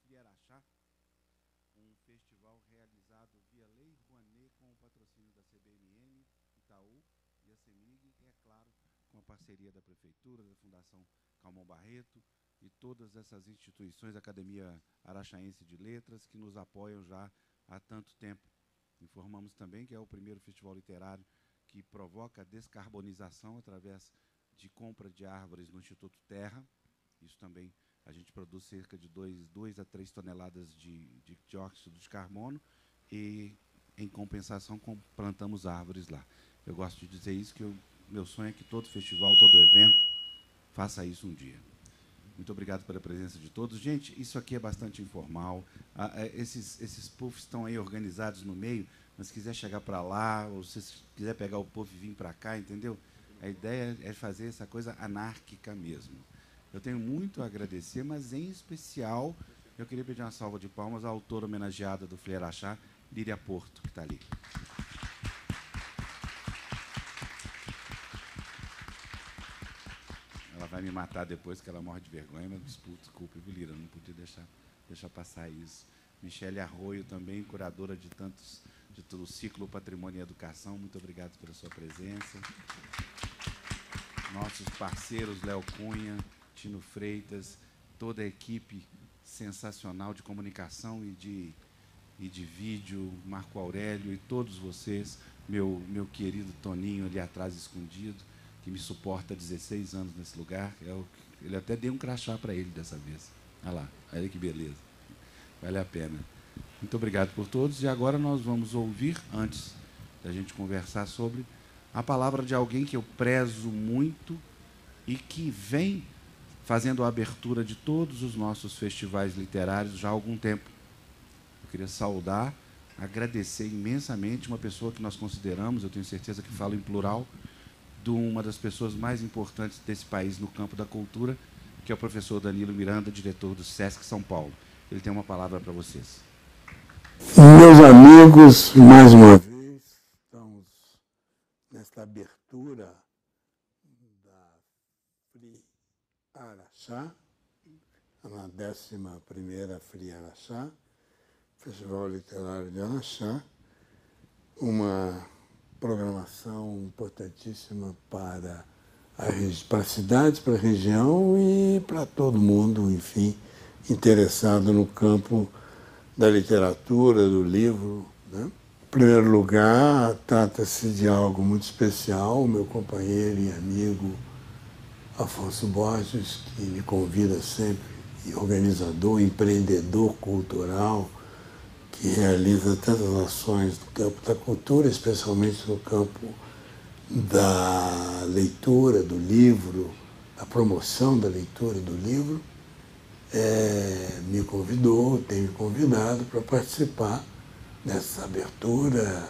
Friaraxá, um festival realizado via Lei Rouanet com o patrocínio da CBMN, Itaú e a CEMIG, e, é claro, com a parceria da Prefeitura, da Fundação Calmon Barreto e todas essas instituições, a Academia Araxaense de Letras, que nos apoiam já há tanto tempo. Informamos também que é o primeiro festival literário que provoca a descarbonização através de compra de árvores no Instituto Terra. Isso também, a gente produz cerca de 2 a 3 toneladas de dióxido de carbono e, em compensação, plantamos árvores lá. Eu gosto de dizer isso, que meu sonho é que todo festival, todo evento, faça isso um dia. Muito obrigado pela presença de todos. Gente, isso aqui é bastante informal. Esses puffs estão aí organizados no meio, mas se quiser chegar para lá, ou se quiser pegar o puff e vir para cá, entendeu? A ideia é fazer essa coisa anárquica mesmo. Eu tenho muito a agradecer, mas em especial eu queria pedir uma salva de palmas à autora homenageada do Friaraxá, Líria Porto, que está ali. Ela vai me matar depois, que ela morre de vergonha, mas desculpe, Líria, não podia deixar passar isso. Michele Arroio também, curadora de todo o ciclo Patrimônio e Educação, muito obrigado pela sua presença. Nossos parceiros, Léo Cunha, Tino Freitas, toda a equipe sensacional de comunicação e de vídeo, Marco Aurélio e todos vocês, meu querido Toninho ali atrás escondido, que me suporta há 16 anos nesse lugar. Ele até deu um crachá para ele dessa vez. Olha lá, olha que beleza. Vale a pena. Muito obrigado por todos. E agora nós vamos ouvir, antes da gente conversar sobre, a palavra de alguém que eu prezo muito e que vem fazendo a abertura de todos os nossos festivais literários já há algum tempo. Eu queria saudar, agradecer imensamente uma pessoa que nós consideramos, eu tenho certeza que falo em plural, de uma das pessoas mais importantes desse país no campo da cultura, que é o professor Danilo Miranda, diretor do SESC São Paulo. Ele tem uma palavra para vocês. Meus amigos, mais uma vez, estamos nesta abertura da Friaraxá, na 11ª Friaraxá, Festival Literário de Araxá, uma programação importantíssima para a cidade, para a região e para todo mundo, enfim, interessado no campo da literatura, do livro, né? Em primeiro lugar, trata-se de algo muito especial, meu companheiro e amigo Afonso Borges, que me convida sempre, e organizador, empreendedor cultural, que realiza tantas ações no campo da cultura, especialmente no campo da leitura do livro, da promoção da leitura do livro, me convidou, tem me convidado para participar dessa abertura,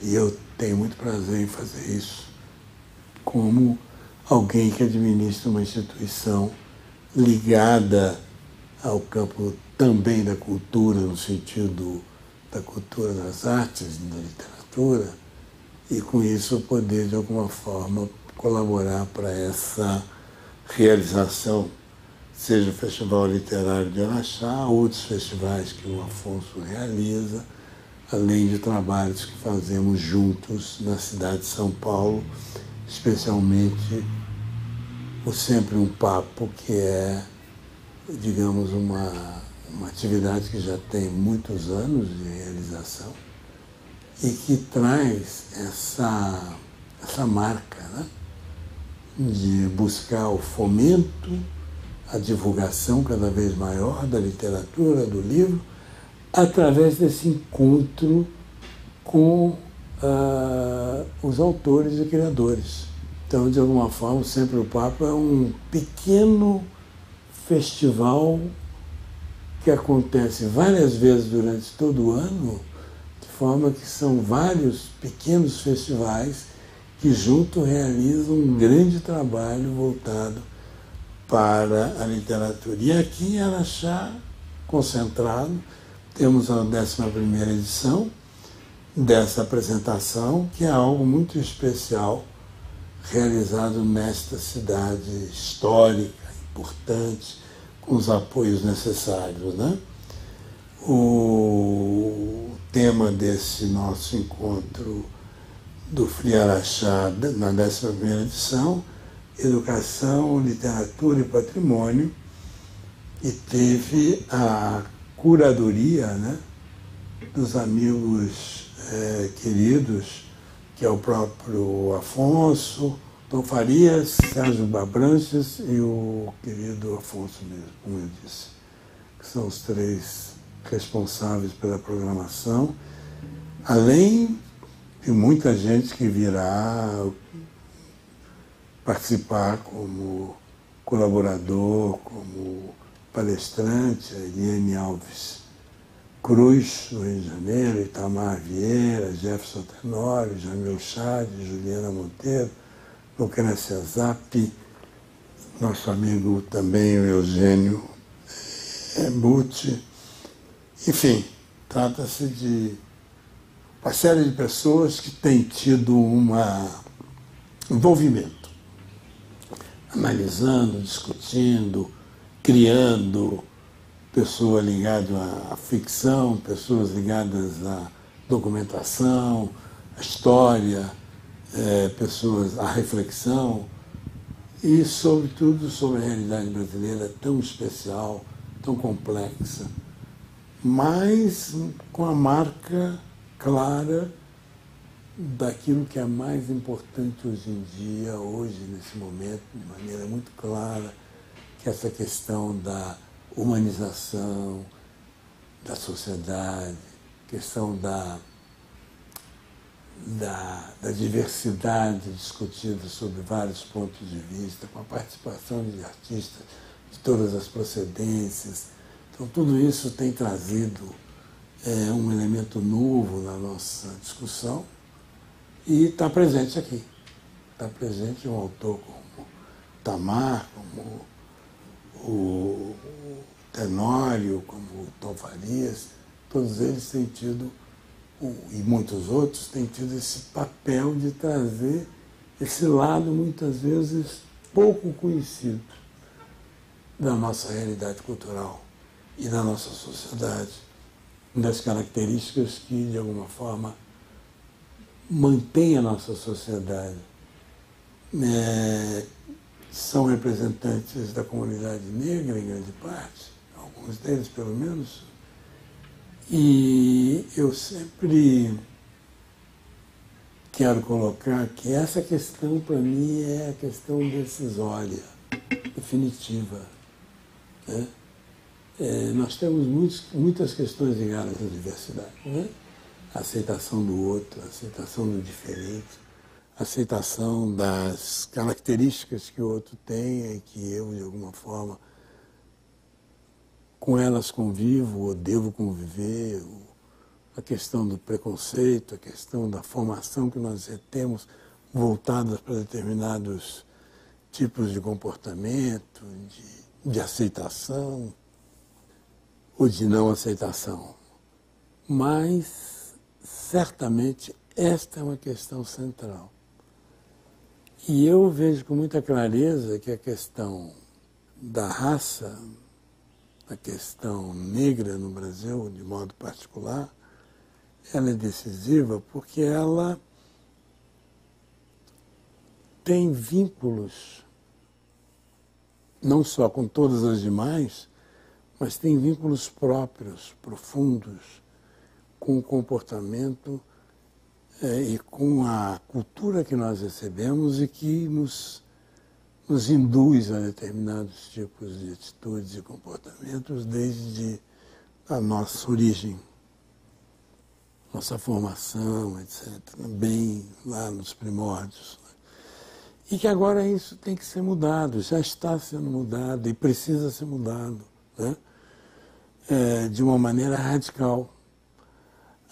e eu tenho muito prazer em fazer isso como alguém que administra uma instituição ligada ao campo também da cultura, no sentido da cultura das artes, da literatura, e com isso poder, de alguma forma, colaborar para essa realização, seja o Festival Literário de Araxá, outros festivais que o Afonso realiza, além de trabalhos que fazemos juntos na cidade de São Paulo, especialmente o Sempre um Papo, que é, digamos, uma atividade que já tem muitos anos de realização e que traz essa marca, né, de buscar o fomento, a divulgação cada vez maior da literatura, do livro, através desse encontro com os autores e criadores. Então, de alguma forma, Sempre o Papo é um pequeno festival que acontece várias vezes durante todo o ano, de forma que são vários pequenos festivais que juntos realizam um grande trabalho voltado para a literatura. E aqui em Araxá, concentrado, temos a 11ª edição dessa apresentação, que é algo muito especial, realizado nesta cidade histórica, importante, com os apoios necessários, né? O tema desse nosso encontro do FLI Araxá, na 11ª edição, Educação, Literatura e Patrimônio, e teve a curadoria, né, dos amigos queridos, que é o próprio Afonso, Tom Farias, Sérgio Abranches e o querido Afonso mesmo, como eu disse, que são os três responsáveis pela programação, além de muita gente que virá participar como colaborador, como palestrante, a Eliane Alves Cruz, do Rio de Janeiro, Itamar Vieira, Jefferson Tenório, Jamil Chad, Juliana Monteiro, Lucrécia Zap, nosso amigo também, o Eugênio Butti. Enfim, trata-se de uma série de pessoas que têm tido um envolvimento, analisando, discutindo, criando, pessoas ligadas à ficção, pessoas ligadas à documentação, à história, pessoas à reflexão e, sobretudo, sobre a realidade brasileira tão especial, tão complexa, mas com a marca clara daquilo que é mais importante hoje em dia, hoje, nesse momento, de maneira muito clara, que é essa questão da humanização da sociedade, questão da diversidade discutida sobre vários pontos de vista, com a participação de artistas de todas as procedências. Então, tudo isso tem trazido um elemento novo na nossa discussão e está presente aqui. Está presente um autor como Tamar, como o Tenório, como o Tom Farias, todos eles têm tido, e muitos outros, têm tido esse papel de trazer esse lado, muitas vezes, pouco conhecido da nossa realidade cultural e da nossa sociedade, das características que, de alguma forma, mantêm a nossa sociedade. São representantes da comunidade negra, em grande parte, alguns deles, pelo menos, e eu sempre quero colocar que essa questão, para mim, é a questão decisória, definitiva, né? Nós temos muitas questões ligadas à diversidade, né? A aceitação do outro, a aceitação do diferente, a aceitação das características que o outro tem e que eu, de alguma forma, com elas convivo ou devo conviver, a questão do preconceito, a questão da formação que nós temos voltadas para determinados tipos de comportamento, de aceitação ou de não aceitação. Mas, certamente, esta é uma questão central. E eu vejo com muita clareza que a questão da raça, a questão negra no Brasil, de modo particular, ela é decisiva porque ela tem vínculos, não só com todas as demais, mas tem vínculos próprios, profundos, com o comportamento e com a cultura que nós recebemos e que nos induz a determinados tipos de atitudes e comportamentos desde a nossa origem, nossa formação, etc., bem lá nos primórdios. E que agora isso tem que ser mudado, já está sendo mudado e precisa ser mudado, né? De uma maneira radical.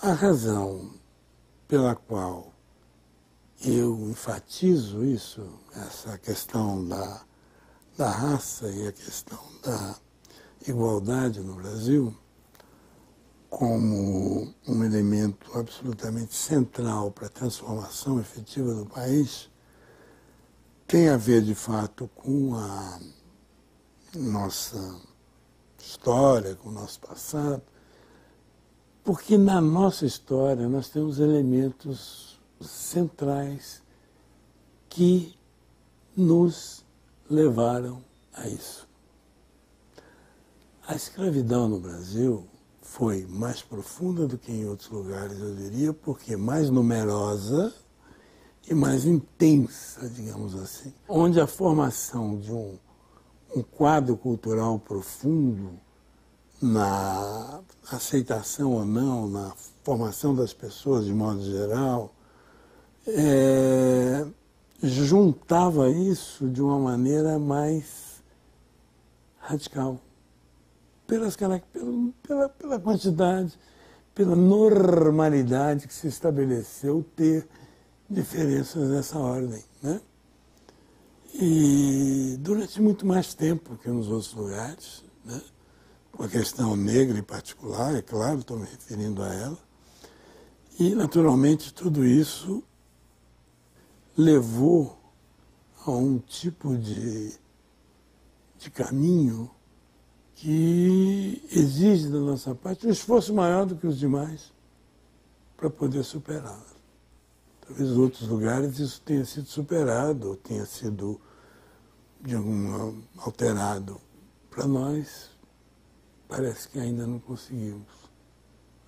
A razão pela qual eu enfatizo isso, essa questão da raça e a questão da igualdade no Brasil, como um elemento absolutamente central para a transformação efetiva do país, tem a ver, de fato, com a nossa história, com o nosso passado, Porque na nossa história nós temos elementos centrais que nos levaram a isso. A escravidão no Brasil foi mais profunda do que em outros lugares, eu diria, porque mais numerosa e mais intensa, digamos assim. Onde a formação de um quadro cultural profundo, na aceitação ou não, na formação das pessoas de modo geral, juntava isso de uma maneira mais radical. Pela quantidade, pela normalidade que se estabeleceu ter diferenças dessa ordem, né? E durante muito mais tempo que nos outros lugares, né? Com a questão negra em particular, é claro, estou me referindo a ela. E, naturalmente, tudo isso levou a um tipo de caminho que exige da nossa parte um esforço maior do que os demais para poder superá-la. Talvez em outros lugares isso tenha sido superado, ou tenha sido de algum alterado. Para nós, parece que ainda não conseguimos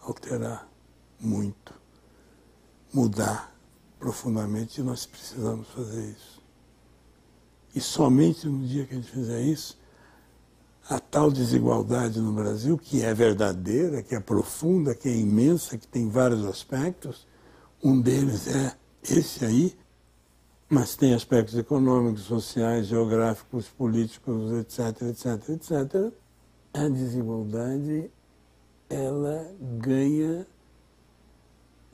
alterar muito, mudar profundamente, e nós precisamos fazer isso. E somente no dia que a gente fizer isso, a tal desigualdade no Brasil, que é verdadeira, que é profunda, que é imensa, que tem vários aspectos, um deles é esse aí, mas tem aspectos econômicos, sociais, geográficos, políticos, etc, etc, etc. A desigualdade, ela ganha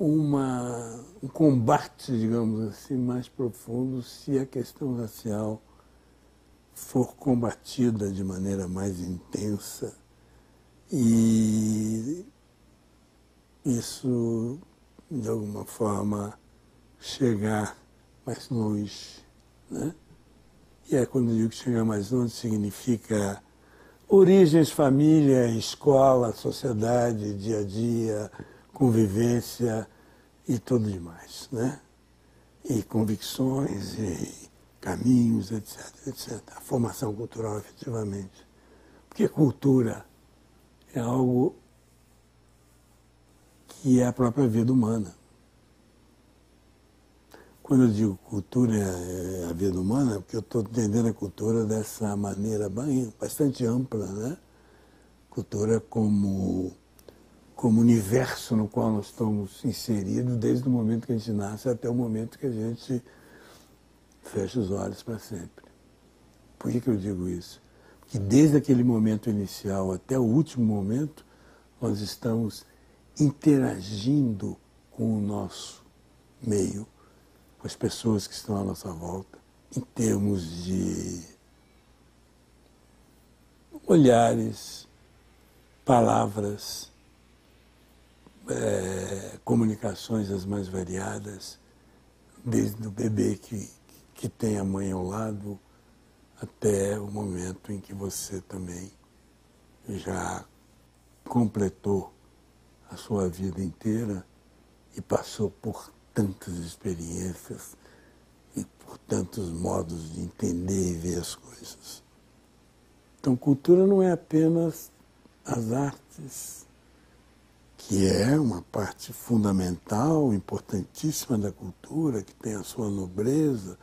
um combate, digamos assim, mais profundo se a questão racial for combatida de maneira mais intensa, e isso, de alguma forma, chegar mais longe, né? E é quando eu digo que chegar mais longe, significa origens, família, escola, sociedade, dia a dia, convivência e tudo demais, né? E convicções, e caminhos, etc, etc. A formação cultural, efetivamente. Porque cultura é algo que é a própria vida humana. Quando eu digo cultura é a vida humana, é porque eu estou entendendo a cultura dessa maneira bastante ampla, né? Cultura como universo no qual nós estamos inseridos desde o momento que a gente nasce até o momento que a gente fecha os olhos para sempre. Por que eu digo isso? Porque desde aquele momento inicial até o último momento, nós estamos interagindo com o nosso meio, com as pessoas que estão à nossa volta, em termos de olhares, palavras, comunicações as mais variadas, desde o bebê que tem a mãe ao lado, até o momento em que você também já completou a sua vida inteira e passou por tantas experiências e por tantos modos de entender e ver as coisas. Então, cultura não é apenas as artes, que é uma parte fundamental, importantíssima da cultura, que tem a sua nobreza,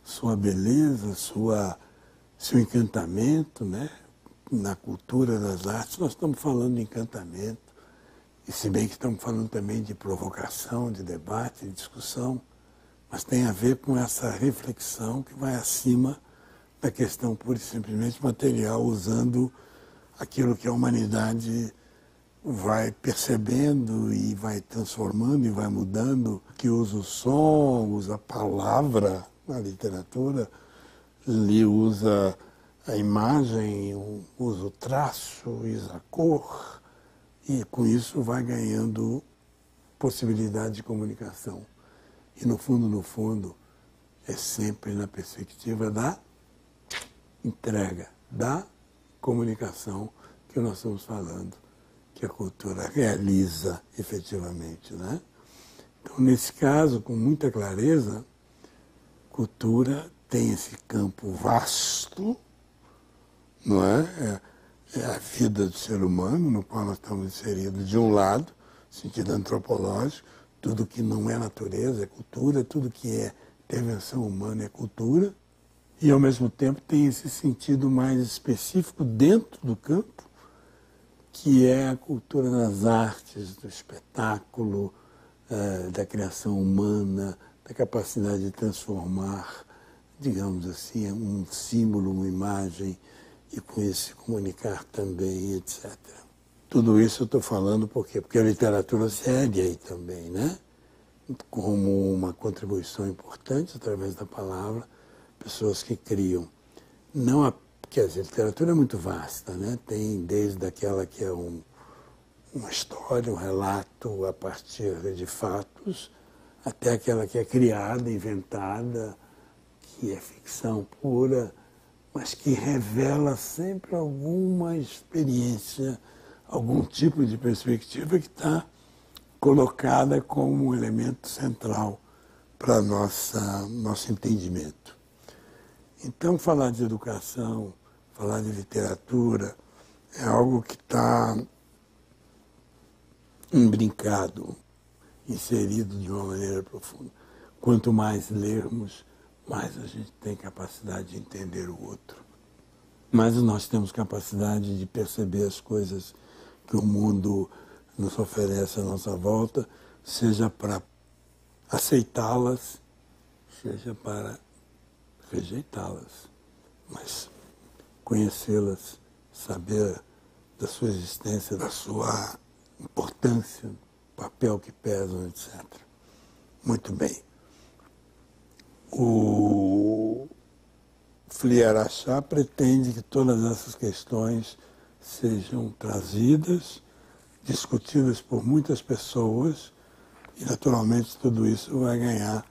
sua beleza, seu encantamento, né? Na cultura das artes nós estamos falando de encantamento, e se bem que estamos falando também de provocação, de debate, de discussão, mas tem a ver com essa reflexão que vai acima da questão pura e simplesmente material, usando aquilo que a humanidade vai percebendo e vai transformando e vai mudando, que usa o som, usa a palavra na literatura, ele usa a imagem, usa o traço, usa a cor, e com isso vai ganhando possibilidade de comunicação. E no fundo, é sempre na perspectiva da entrega, da comunicação que nós estamos falando. que a cultura realiza efetivamente, né? Então, nesse caso, com muita clareza, cultura tem esse campo vasto, não é? É a vida do ser humano, no qual nós estamos inseridos, de um lado, no sentido antropológico, tudo que não é natureza é cultura, tudo que é intervenção humana é cultura, e ao mesmo tempo tem esse sentido mais específico dentro do campo, que é a cultura das artes, do espetáculo, da criação humana, da capacidade de transformar, digamos assim, um símbolo, uma imagem, e com isso se comunicar também, etc. Tudo isso eu estou falando por quê? Porque a literatura segue aí também, né? Como uma contribuição importante através da palavra, pessoas que criam. Não a, quer dizer, a literatura é muito vasta, né? Tem desde aquela que é uma história, um relato a partir de fatos, até aquela que é criada, inventada, que é ficção pura, mas que revela sempre alguma experiência, algum tipo de perspectiva que está colocada como um elemento central para nosso entendimento. Então, falar de educação, falar de literatura, é algo que está imbrincado, inserido de uma maneira profunda. Quanto mais lermos, mais a gente tem capacidade de entender o outro. Mais nós temos capacidade de perceber as coisas que o mundo nos oferece à nossa volta, seja para aceitá-las, seja para rejeitá-las. Mas conhecê-las, saber da sua existência, da sua importância, papel que pesam, etc. Muito bem. O Flier-Achá pretende que todas essas questões sejam trazidas, discutidas por muitas pessoas, e naturalmente tudo isso vai ganhar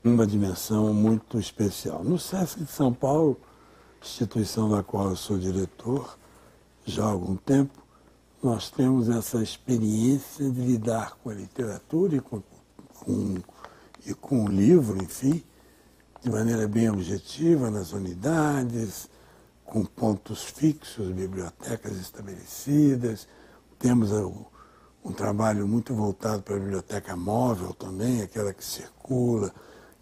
uma dimensão muito especial. No SESC de São Paulo, instituição da qual eu sou diretor já há algum tempo, nós temos essa experiência de lidar com a literatura e com o livro, enfim, de maneira bem objetiva, nas unidades, com pontos fixos, bibliotecas estabelecidas. Temos um trabalho muito voltado para a biblioteca móvel também, aquela que circula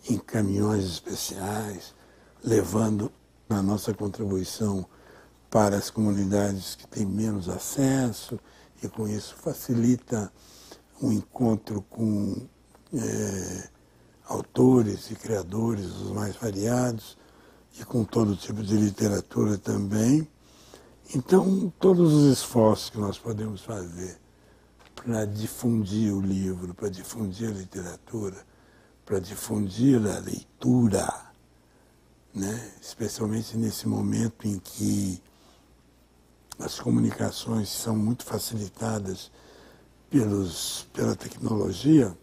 em caminhões especiais, levando a nossa contribuição para as comunidades que têm menos acesso, e com isso facilita o encontro com autores e criadores os mais variados, e com todo tipo de literatura também. Então, todos os esforços que nós podemos fazer para difundir o livro, para difundir a literatura, para difundir a leitura, né? Especialmente nesse momento em que as comunicações são muito facilitadas pela tecnologia,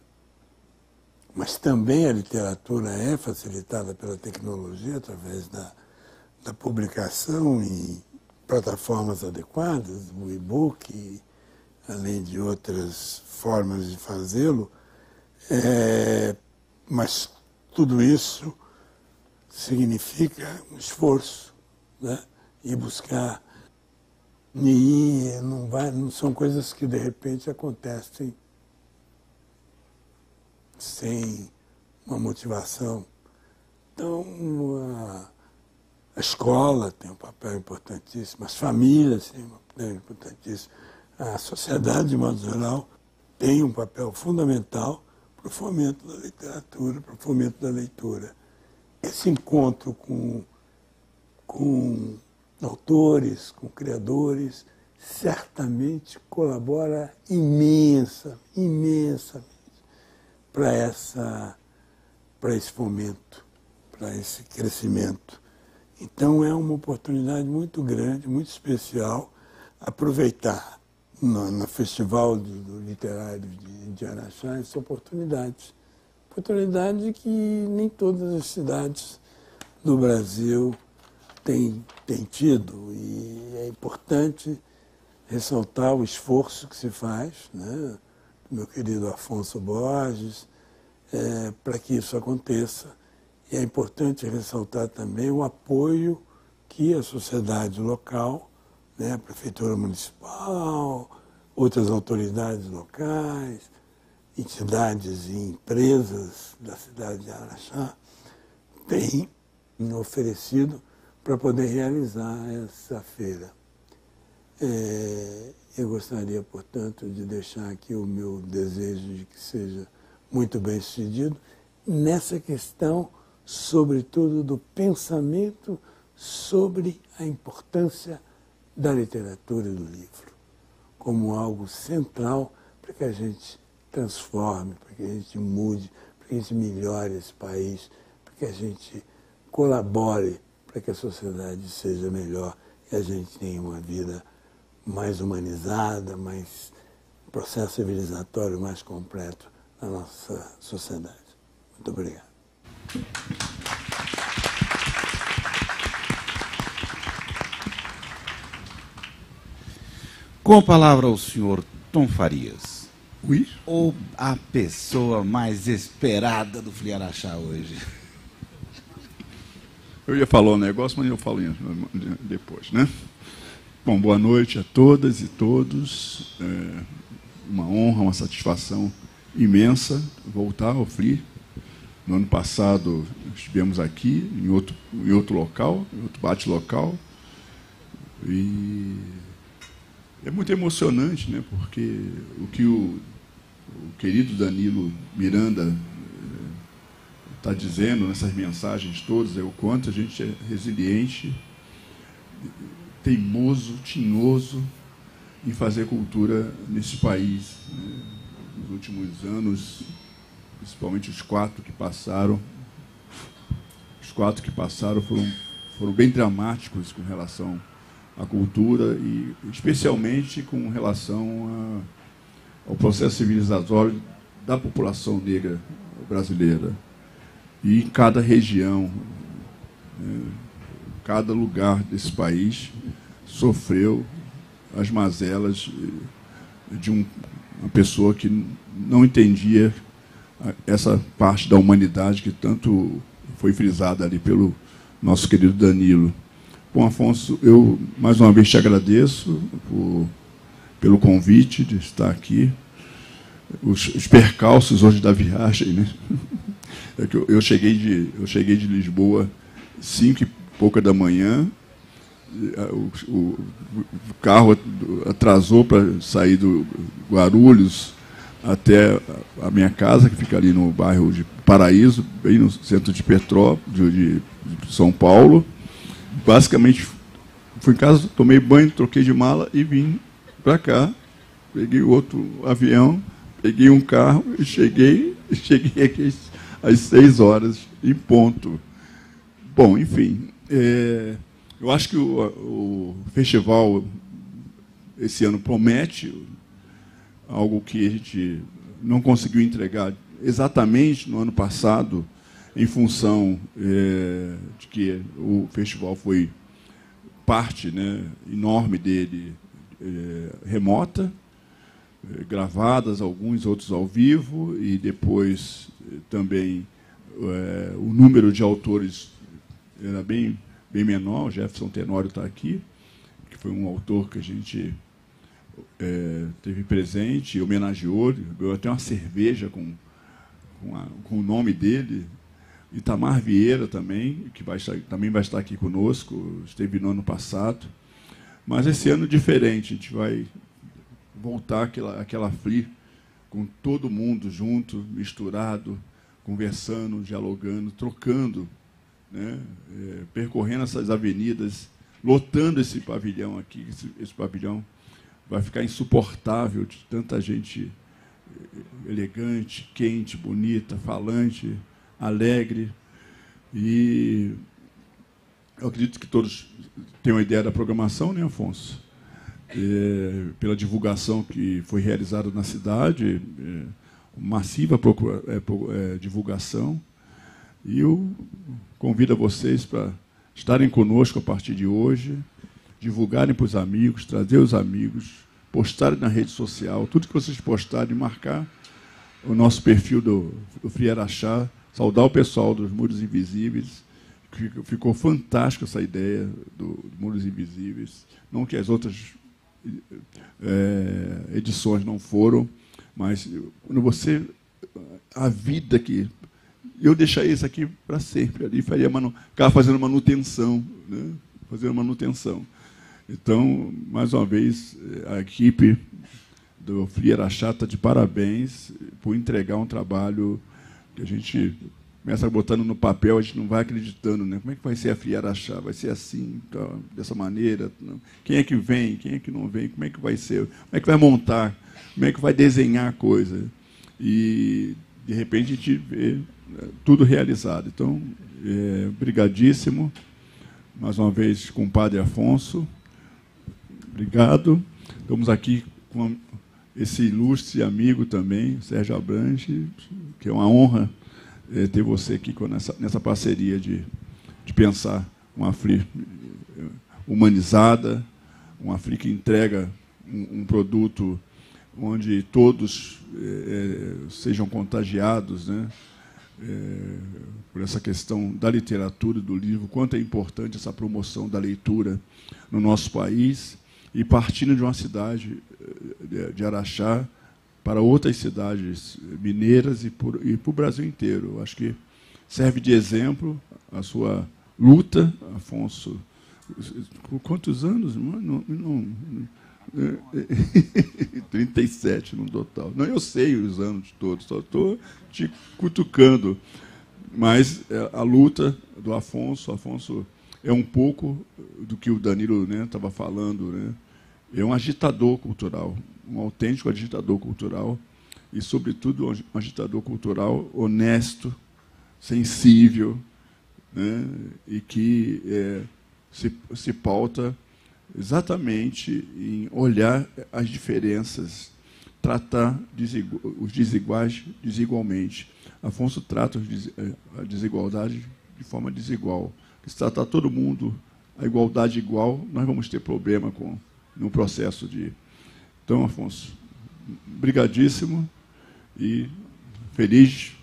mas também a literatura é facilitada pela tecnologia através da publicação em plataformas adequadas, o e-book, além de outras formas de fazê-lo. Mas tudo isso significa um esforço, né? E buscar. E não são coisas que de repente acontecem sem uma motivação. Então, a escola tem um papel importantíssimo, as famílias têm um papel importantíssimo, a sociedade, de modo geral, tem um papel fundamental para o fomento da literatura, para o fomento da leitura. Esse encontro com autores, com criadores, certamente colabora imensamente para esse fomento, para esse crescimento. Então é uma oportunidade muito grande, muito especial, aproveitar no Festival Literário de Araxá essa oportunidade. Oportunidade que nem todas as cidades do Brasil têm tido, e é importante ressaltar o esforço que se faz, né, do meu querido Afonso Borges, para que isso aconteça. E é importante ressaltar também o apoio que a sociedade local, né, a Prefeitura Municipal, outras autoridades locais, entidades e empresas da cidade de Araxá têm oferecido para poder realizar essa feira. Eu gostaria, portanto, de deixar aqui o meu desejo de que seja muito bem sucedido nessa questão, sobretudo, do pensamento sobre a importância da literatura e do livro, como algo central para que a gente transforme, para que a gente mude, para que a gente melhore esse país, para que a gente colabore para que a sociedade seja melhor e a gente tenha uma vida mais humanizada, mais um processo civilizatório mais completo na nossa sociedade. Muito obrigado. Com a palavra ao senhor Tom Farias. Oui. Ou a pessoa mais esperada do FLI Araxá hoje? Eu ia falar um negócio, mas eu falo depois, né? Bom, boa noite a todas e todos. É uma honra, uma satisfação imensa voltar ao FLI. No ano passado estivemos aqui, em outro local, em outro bate-local. E é muito emocionante, né? Porque o que o querido Danilo Miranda está dizendo nessas mensagens todas é o quanto a gente é resiliente, teimoso, tinhoso em fazer cultura nesse país. Né? Nos últimos anos, principalmente os quatro que passaram foram bem dramáticos com relação à cultura e especialmente com relação ao processo civilizatório da população negra brasileira. E em cada região, né, cada lugar desse país sofreu as mazelas de uma pessoa que não entendia essa parte da humanidade que tanto foi frisada ali pelo nosso querido Danilo. Bom, Afonso, eu mais uma vez te agradeço pelo convite de estar aqui. Os percalços hoje da viagem, né? É que eu cheguei de Lisboa 5 e pouca da manhã, o carro atrasou para sair do Guarulhos até a minha casa, que fica ali no bairro de Paraíso, bem no centro de Petrópolis, de São Paulo. Basicamente, fui em casa, tomei banho, troquei de mala e vim para cá. Peguei outro avião, peguei um carro e cheguei aqui às 6 horas em ponto. Bom, enfim, eu acho que o festival esse ano promete algo que a gente não conseguiu entregar exatamente no ano passado, em função de que o festival foi parte, né, enorme dele remota, gravadas, alguns outros ao vivo, e depois também o número de autores era bem menor. O Jefferson Tenório está aqui, que foi um autor que a gente teve presente, homenageou, ganhou até uma cerveja com o nome dele. Itamar Vieira também, que também vai estar aqui conosco, esteve no ano passado. Mas esse ano diferente, a gente vai voltar àquela FLI com todo mundo junto, misturado, conversando, dialogando, trocando, né? Percorrendo essas avenidas, lotando esse pavilhão aqui. Esse pavilhão vai ficar insuportável de tanta gente elegante, quente, bonita, falante, alegre. E eu acredito que todos têm uma ideia da programação, né, Afonso? Pela divulgação que foi realizada na cidade, massiva divulgação. E eu convido a vocês para estarem conosco a partir de hoje. divulgarem para os amigos, trazer os amigos, postarem na rede social, tudo que vocês postarem, marcar o nosso perfil do Free Araxá, saudar o pessoal dos Muros Invisíveis. Ficou fantástica essa ideia do Muros Invisíveis. Não que as outras edições não foram, mas quando você... A vida que... Eu deixaria isso aqui para sempre. Ali ficava fazendo manutenção, né? Fazendo manutenção. Então, mais uma vez, a equipe do Free Araxá está de parabéns por entregar um trabalho que a gente começa botando no papel, a gente não vai acreditando, né? Como é que vai ser a Free Araxá? Vai ser assim, tá, dessa maneira? Não. Quem é que vem? Quem é que não vem? Como é que vai ser? Como é que vai montar? Como é que vai desenhar a coisa? E, de repente, a gente vê tudo realizado. Então, brigadíssimo. Mais uma vez, com o Padre Afonso. Obrigado. Estamos aqui com esse ilustre amigo também, Sérgio Abranches, que é uma honra ter você aqui nessa parceria de pensar uma Free humanizada, uma Free que entrega um produto onde todos sejam contagiados, né? Por essa questão da literatura, do livro, quanto é importante essa promoção da leitura no nosso país, e partindo de uma cidade de Araxá para outras cidades mineiras e para o Brasil inteiro. Eu acho que serve de exemplo a sua luta, Afonso. Por quantos anos? Não, 37 no total. Não, eu sei os anos todos, só estou te cutucando. Mas a luta do Afonso é um pouco do que o Danilo estava falando, né? É um agitador cultural, um autêntico agitador cultural, e, sobretudo, um agitador cultural honesto, sensível, né? E que se pauta exatamente em olhar as diferenças, tratar os desiguais desigualmente. Afonso trata a desigualdade de forma desigual. Se tratar todo mundo a igualdade igual, nós vamos ter problema no processo de... Então, Afonso, brigadíssimo e feliz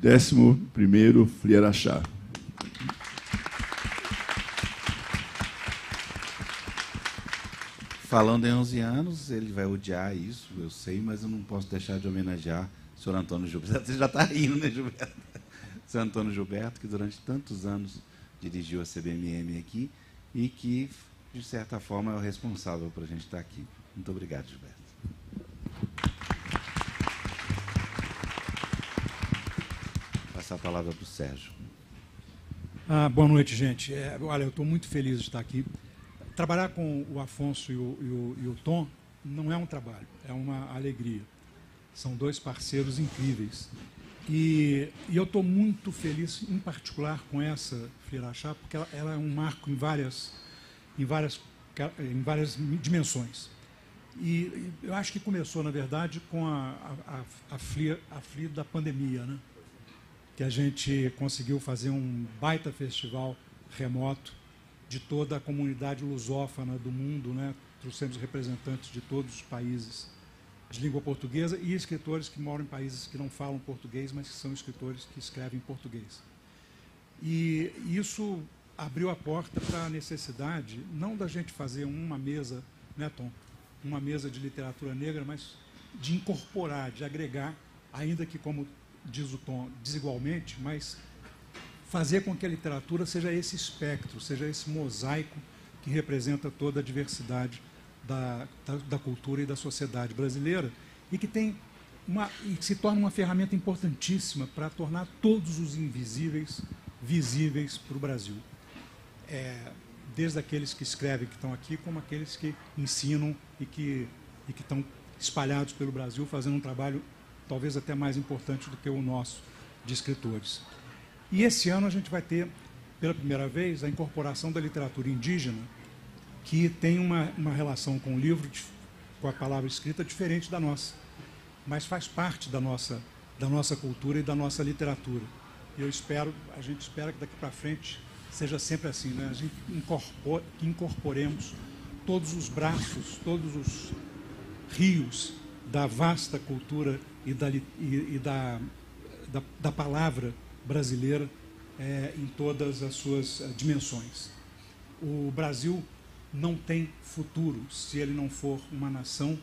11º Free Araxá. Falando em 11 anos, ele vai odiar isso, eu sei, mas eu não posso deixar de homenagear o senhor Antônio Gilberto. Você já está rindo, né, Gilberto? O senhor Antônio Gilberto, que durante tantos anos dirigiu a CBMM aqui e que, de certa forma, é o responsável por a gente estar aqui. Muito obrigado, Gilberto. Vou passar a palavra para o Sérgio. Boa noite, gente. Olha, eu estou muito feliz de estar aqui. Trabalhar com o Afonso e o Tom não é um trabalho, é uma alegria. São dois parceiros incríveis. E eu estou muito feliz, em particular, com essa Free Araxá, porque ela é um marco em várias dimensões. E eu acho que começou, na verdade, com a Free da pandemia, né? Que a gente conseguiu fazer um baita festival remoto de toda a comunidade lusófona do mundo, né? Trouxemos representantes de todos os países de língua portuguesa e escritores que moram em países que não falam português, mas que são escritores que escrevem português. E isso abriu a porta para a necessidade, não da gente fazer uma mesa, né, Tom? Uma mesa de literatura negra, mas de incorporar, de agregar, ainda que, como diz o Tom, desigualmente, mas fazer com que a literatura seja esse espectro, seja esse mosaico que representa toda a diversidade da cultura e da sociedade brasileira e que se torna uma ferramenta importantíssima para tornar todos os invisíveis visíveis para o Brasil. Desde aqueles que escrevem, que estão aqui, como aqueles que ensinam e que estão espalhados pelo Brasil, fazendo um trabalho talvez até mais importante do que o nosso, de escritores. E esse ano a gente vai ter, pela primeira vez, a incorporação da literatura indígena, que tem uma relação com o livro, com a palavra escrita, diferente da nossa, mas faz parte da nossa cultura e da nossa literatura. E a gente espera que daqui para frente seja sempre assim, né? A gente incorporemos todos os braços, todos os rios da vasta cultura e da palavra brasileira em todas as suas dimensões. O Brasil não tem futuro se ele não for uma nação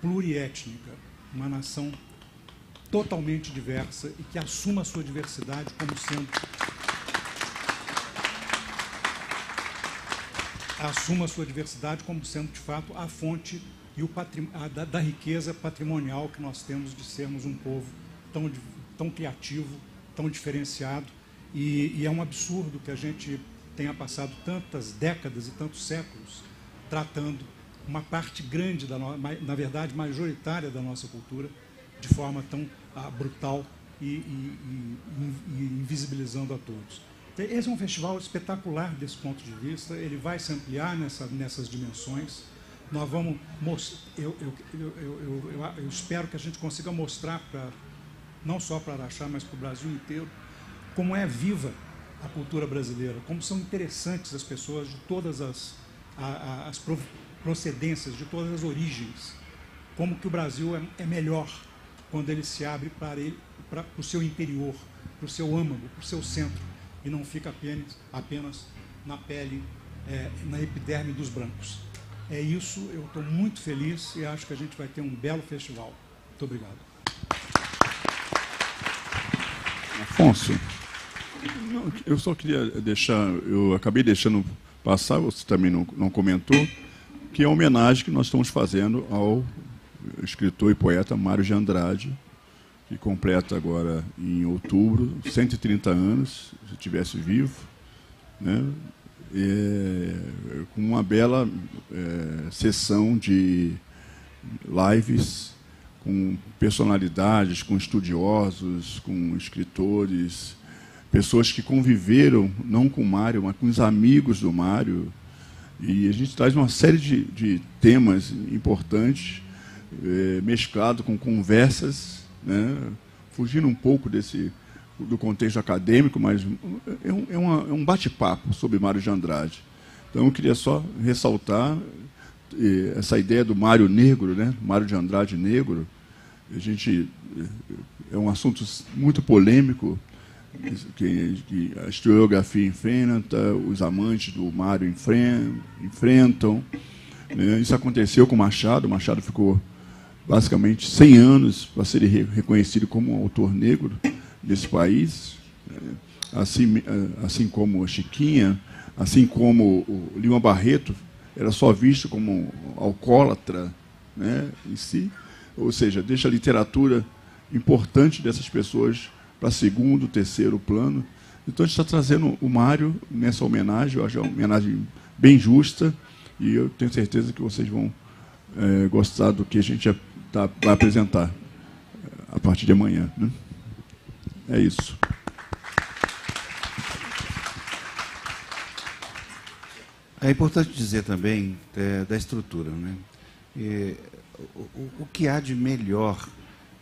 pluriétnica, uma nação totalmente diversa e que assuma a sua diversidade como sendo de fato a fonte e da riqueza patrimonial que nós temos de sermos um povo tão criativo, tão diferenciado, e é um absurdo que a gente tenha passado tantas décadas e tantos séculos tratando uma parte grande, na verdade majoritária da nossa cultura, de forma tão brutal e invisibilizando a todos. Esse é um festival espetacular desse ponto de vista, ele vai se ampliar nessas dimensões. Nós vamos eu espero que a gente consiga mostrar, não só para Araxá, mas para o Brasil inteiro, como é viva a cultura brasileira, como são interessantes as pessoas de todas as procedências, de todas as origens, como que o Brasil é melhor quando ele se abre para o seu interior, para o seu âmago, para o seu centro, e não fica apenas na pele, na epiderme dos brancos. É isso, eu estou muito feliz e acho que a gente vai ter um belo festival. Muito obrigado. Afonso, eu só queria deixar, eu acabei deixando passar, você também não comentou, que é a homenagem que nós estamos fazendo ao escritor e poeta Mário de Andrade, que completa agora em outubro 130 anos, se estivesse vivo, né? Com uma bela sessão de lives com personalidades, com estudiosos, com escritores, pessoas que conviveram, não com o Mário, mas com os amigos do Mário. E a gente traz uma série de temas importantes, mesclado com conversas, né, fugindo um pouco do contexto acadêmico, mas é um bate-papo sobre Mário de Andrade. Então, eu queria só ressaltar essa ideia do Mário Negro, né, Mário de Andrade Negro. É um assunto muito polêmico, que a historiografia enfrenta, os amantes do Mário enfrentam. Né. Isso aconteceu com Machado. Machado ficou basicamente 100 anos para ser reconhecido como um autor negro desse país, assim como a Chiquinha, assim como o Lima Barreto era só visto como alcoólatra, né, em si. Ou seja, deixa a literatura importante dessas pessoas para segundo, terceiro plano. Então, a gente está trazendo o Mário nessa homenagem. Eu acho uma homenagem bem justa, e eu tenho certeza que vocês vão gostar do que a gente vai apresentar a partir de amanhã, né? É isso. É importante dizer também da estrutura, né? O que há de melhor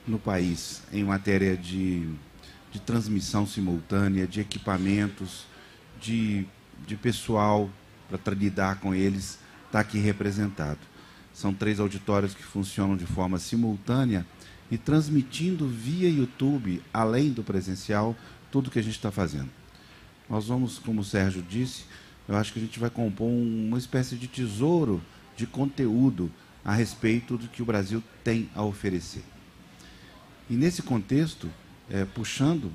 no país em matéria de transmissão simultânea, de equipamentos, de pessoal para lidar com eles, está aqui representado. São 3 auditórios que funcionam de forma simultânea e transmitindo via YouTube, além do presencial, tudo que a gente está fazendo. Nós vamos, como o Sérgio disse, eu acho que a gente vai compor uma espécie de tesouro de conteúdo a respeito do que o Brasil tem a oferecer. E nesse contexto, puxando,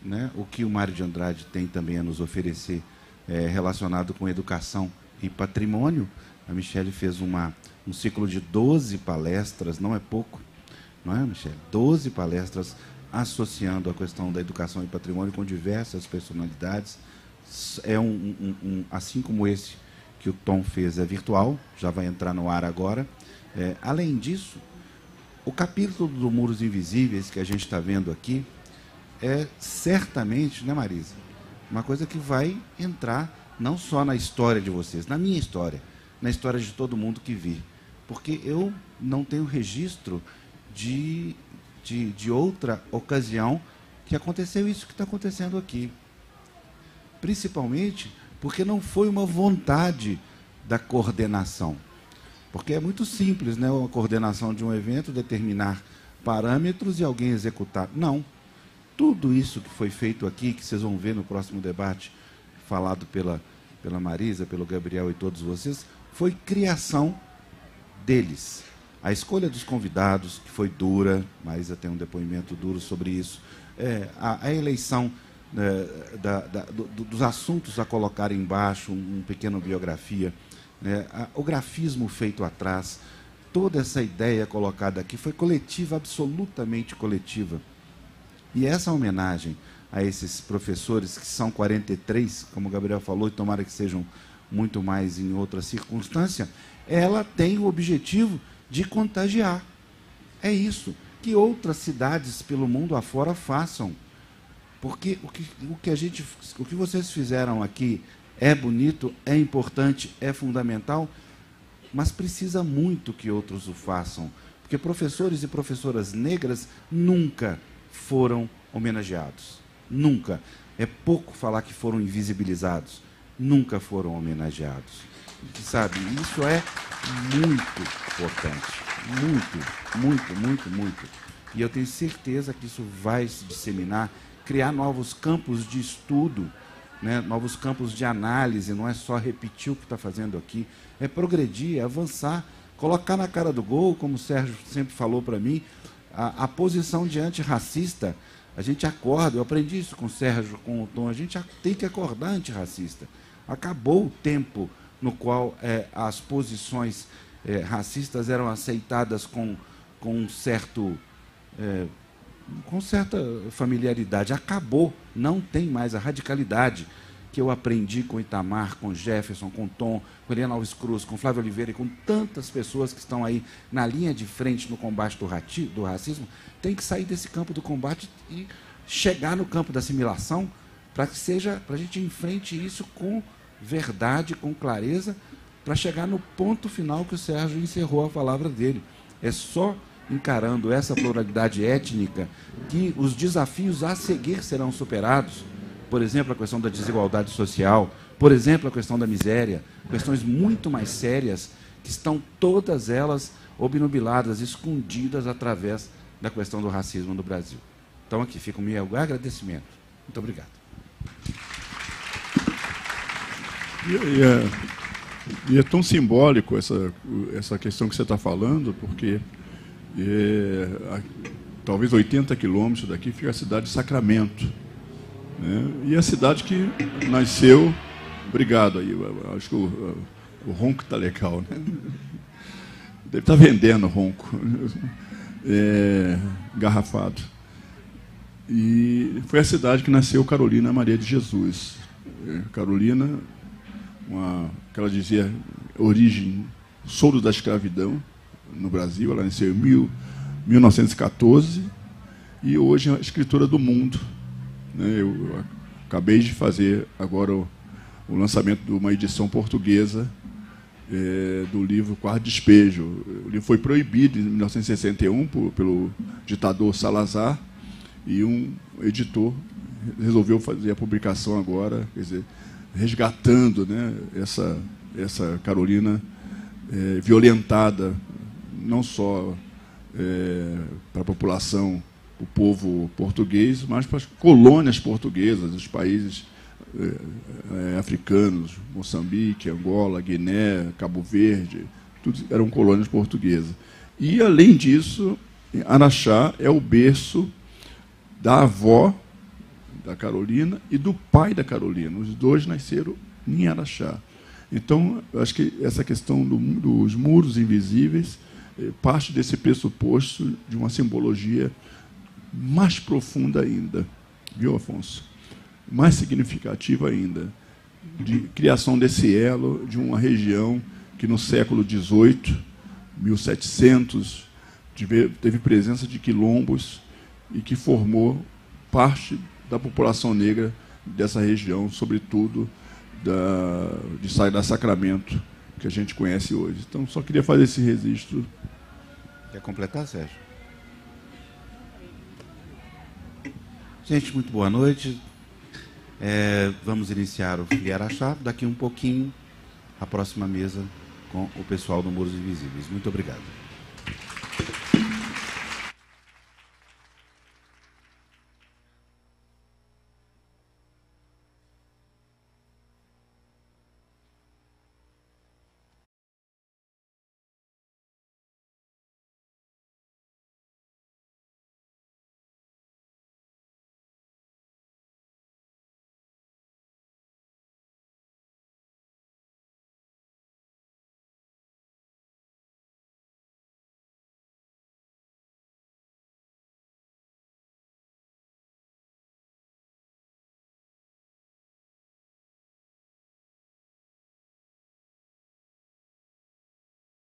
né, o que o Mário de Andrade tem também a nos oferecer relacionado com educação e patrimônio, a Michele fez um ciclo de 12 palestras, não é pouco, não é, Michele? 12 palestras associando a questão da educação e patrimônio com diversas personalidades. Assim como esse que o Tom fez, é virtual, já vai entrar no ar agora. Além disso, o capítulo do Muros Invisíveis que a gente está vendo aqui é certamente, né, Marisa, uma coisa que vai entrar não só na história de vocês, na minha história, na história de todo mundo que vir. Porque eu não tenho registro de outra ocasião que aconteceu isso que está acontecendo aqui. principalmente porque não foi uma vontade da coordenação. Porque é muito simples, né, a coordenação de um evento, determinar parâmetros e alguém executar. Não. Tudo isso que foi feito aqui, que vocês vão ver no próximo debate, falado pela Marisa, pelo Gabriel e todos vocês, foi criação deles. A escolha dos convidados, que foi dura, Marisa tem um depoimento duro sobre isso, a eleição dos assuntos a colocar embaixo, um pequeno biografia, o grafismo feito atrás, toda essa ideia colocada aqui foi coletiva, absolutamente coletiva. E essa homenagem a esses professores, que são 43, como o Gabriel falou, e tomara que sejam muito mais em outra circunstância, ela tem o objetivo de contagiar. É isso. Que outras cidades pelo mundo afora façam. Porque o que vocês fizeram aqui é bonito, é importante, é fundamental, mas precisa muito que outros o façam. Porque professores e professoras negras nunca foram homenageados. Nunca. É pouco falar que foram invisibilizados. Nunca foram homenageados. Sabe, isso é muito importante. Muito, muito, muito, muito. E eu tenho certeza que isso vai se disseminar, criar novos campos de estudo, né, novos campos de análise, não é só repetir o que está fazendo aqui, é progredir, é avançar, colocar na cara do gol, como o Sérgio sempre falou para mim, a posição de antirracista. A gente acorda, eu aprendi isso com o Sérgio, com o Tom, a gente tem que acordar antirracista. Acabou o tempo no qual as posições racistas eram aceitadas com certa familiaridade. Acabou, não tem mais a radicalidade que eu aprendi com Itamar, com Jefferson, com Tom, com Helena Alves Cruz, com Flávio Oliveira e com tantas pessoas que estão aí na linha de frente no combate do racismo. Tem que sair desse campo do combate e chegar no campo da assimilação para a gente enfrente isso com verdade, com clareza, para chegar no ponto final que o Sérgio encerrou a palavra dele. É só encarando essa pluralidade étnica que os desafios a seguir serão superados. Por exemplo, a questão da desigualdade social, por exemplo, a questão da miséria, questões muito mais sérias que estão todas elas obnubiladas, escondidas através da questão do racismo no Brasil. Então, aqui fica o meu agradecimento. Muito obrigado. E é tão simbólico essa questão que você está falando, porque talvez 80 quilômetros daqui fica a cidade de Sacramento. Né? E a cidade que nasceu... Obrigado aí, acho que o ronco está legal, né? Deve estar vendendo ronco. Garrafado. E foi a cidade que nasceu Carolina Maria de Jesus. Carolina, que ela dizia, origem, soro da escravidão no Brasil. Ela nasceu em 1914 e hoje é a escritora do mundo. Eu acabei de fazer agora o lançamento de uma edição portuguesa do livro Quarto Despejo. O livro foi proibido em 1961 pelo ditador Salazar e um editor resolveu fazer a publicação agora, quer dizer, resgatando, né, essa Carolina violentada, não só para a população, o povo português, mas para as colônias portuguesas, os países africanos, Moçambique, Angola, Guiné, Cabo Verde, tudo eram colônias portuguesas. E, além disso, Araxá é o berço da avó da Carolina e do pai da Carolina. Os dois nasceram em Araxá. Então, eu acho que essa questão dos muros invisíveis parte desse pressuposto de uma simbologia mais profunda ainda, viu, Afonso? Mais significativa ainda, de criação desse elo de uma região que no século XVIII, 1700, teve presença de quilombos e que formou parte da população negra dessa região, sobretudo de Sagrado Sacramento, que a gente conhece hoje. Então, só queria fazer esse registro. Quer completar, Sérgio? Gente, muito boa noite. Vamos iniciar o Fli Araxá. Daqui um pouquinho, a próxima mesa com o pessoal do Muros Invisíveis. Muito obrigado.